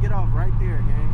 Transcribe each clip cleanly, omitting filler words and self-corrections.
get off right there, gang.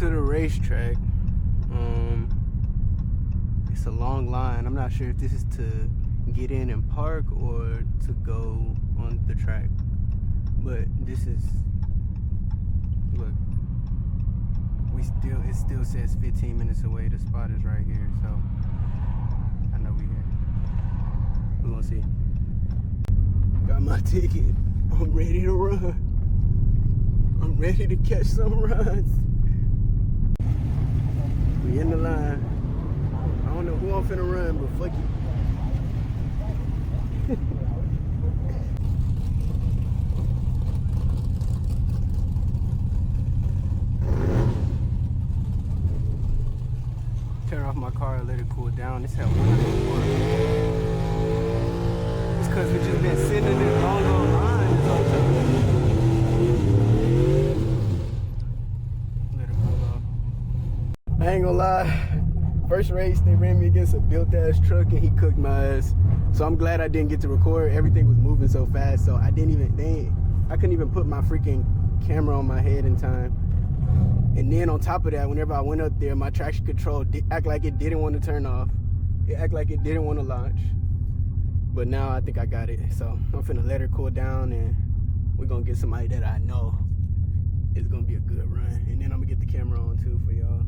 To the racetrack. It's a long line. I'm not sure if this is to get in and park or to go on the track, but this is, look, it still says 15 minutes away. The spot is right here, so I know we here. We're gonna see. Got my ticket. I'm ready to run. I'm ready to catch some runs. We in the line. I don't know who I'm finna run, but fuck you. Turn off my car and let it cool down. It's at 104. It's cause we just been sitting in this long line this whole time. I ain't gonna lie, first race they ran me against a built ass truck and he cooked my ass. So I'm glad I didn't get to record. Everything was moving so fast, so I couldn't even put my freaking camera on my head in time. And then on top of that, whenever I went up there, my traction control act like it didn't want to turn off. It act like it didn't want to launch. But now I think I got it. So I'm finna let her cool down and we're gonna get somebody that I know is gonna be a good run. And then I'm gonna get the camera on too for y'all.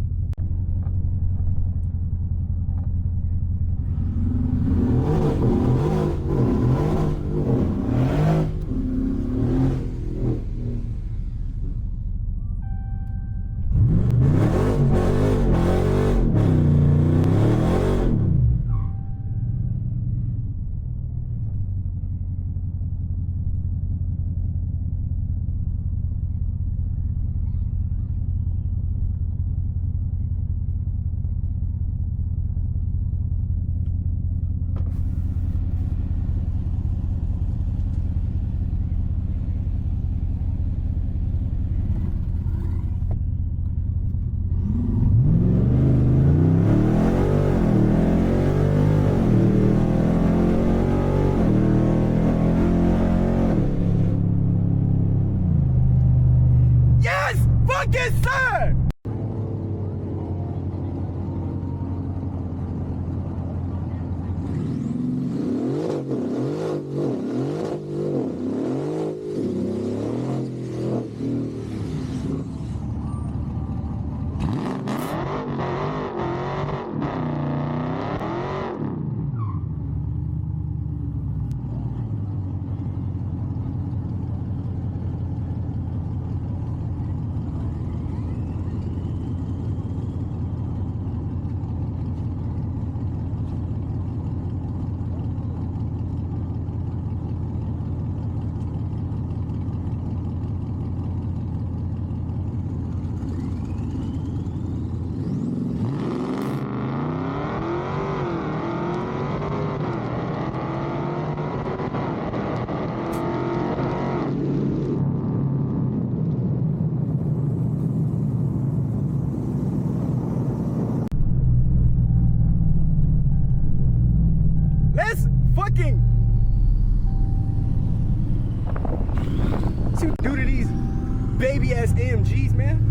baby ass AMGs, man.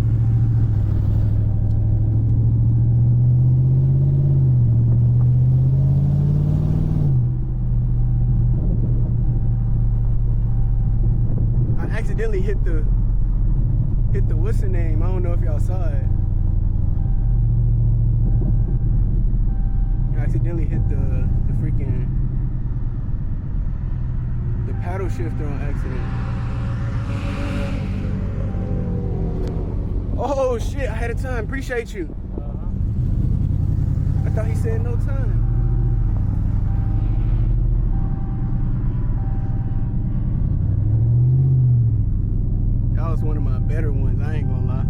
I accidentally hit the what's the name? I don't know if y'all saw it. I accidentally hit the freaking paddle shifter on accident. Oh shit, ahead of time. Appreciate you. I thought he said no time. That was one of my better ones, I ain't gonna lie.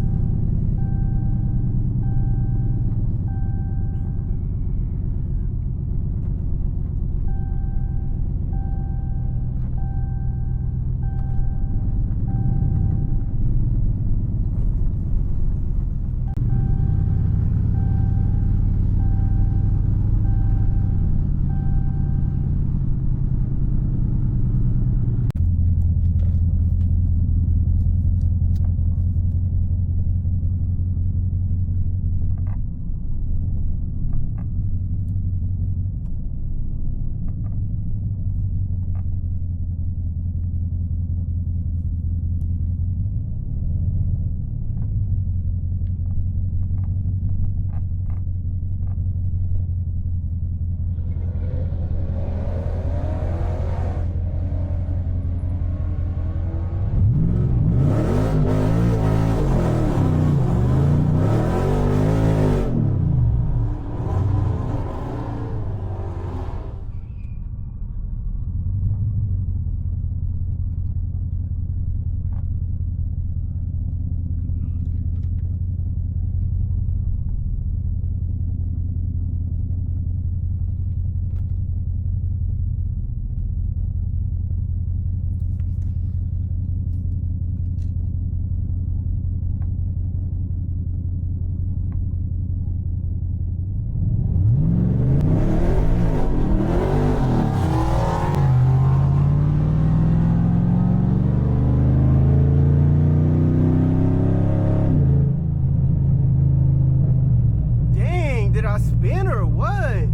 Spin or what?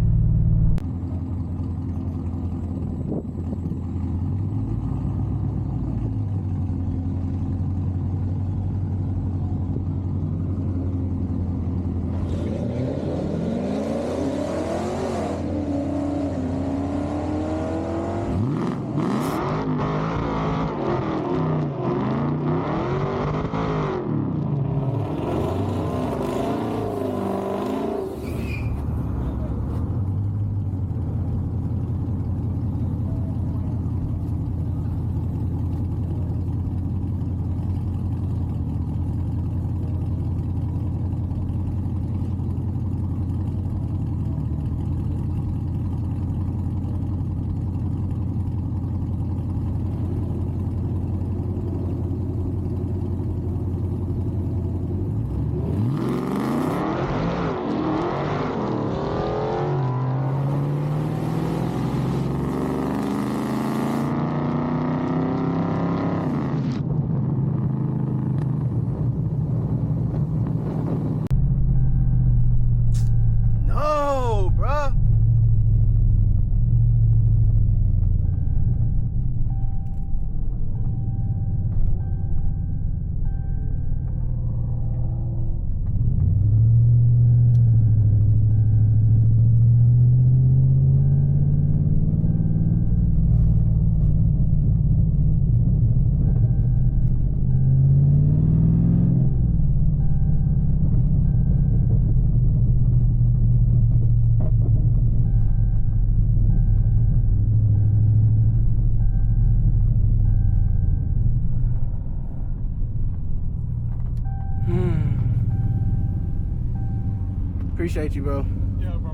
Appreciate you, bro. Yeah, bro.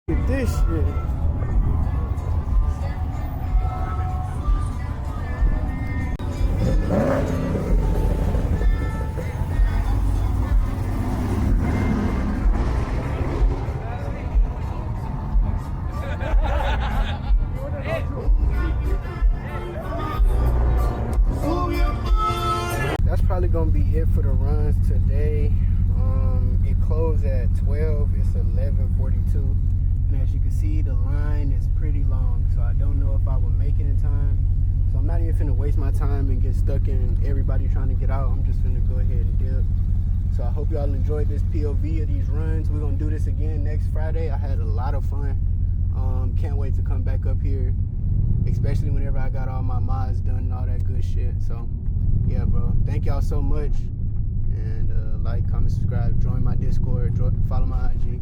Look at this shit. it for the runs today. It closed at 12. It's 11:42, and as you can see, the line is pretty long, so I don't know if I will make it in time. So I'm not even finna waste my time and get stuck in everybody trying to get out. I'm just finna go ahead and dip. So I hope y'all enjoyed this POV of these runs. We're gonna do this again next Friday. I had a lot of fun. Can't wait to come back up here, especially whenever I got all my mods done and all that good shit. So yeah, bro, thank y'all so much. And like, comment, subscribe, join my Discord, follow my IG.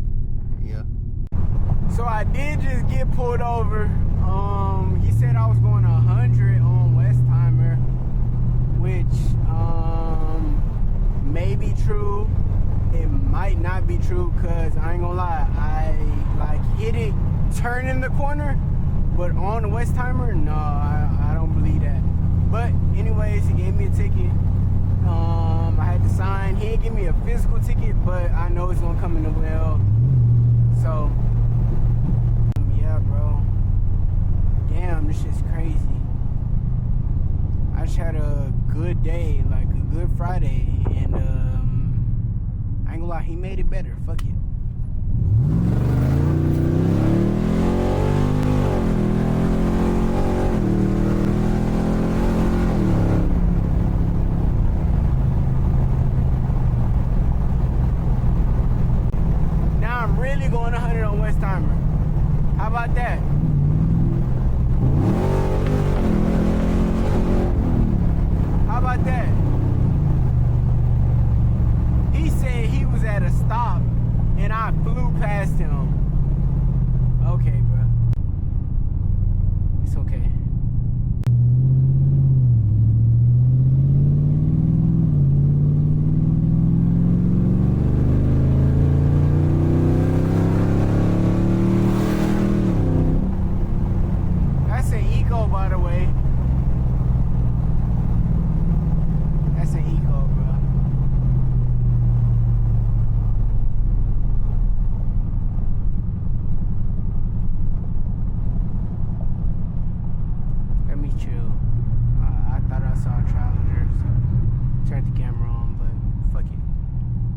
Yeah. So I did just get pulled over. He said I was going 100 on Westheimer, which may be true. It might not be true, cause I ain't gonna lie, I like hit it turning the corner, but on the Westheimer, no, I don't believe that. But anyways, he gave me a ticket. I had to sign. He didn't give me a physical ticket, but I know it's gonna come in the mail. So yeah, bro. Damn, this shit's crazy. I just had a good day, like a good Friday, and I ain't gonna lie, he made it better. Fuck it. Now I'm really going 100 on Westheimer. How about that? How about that? He said he was at a stop and I flew past him. Okay,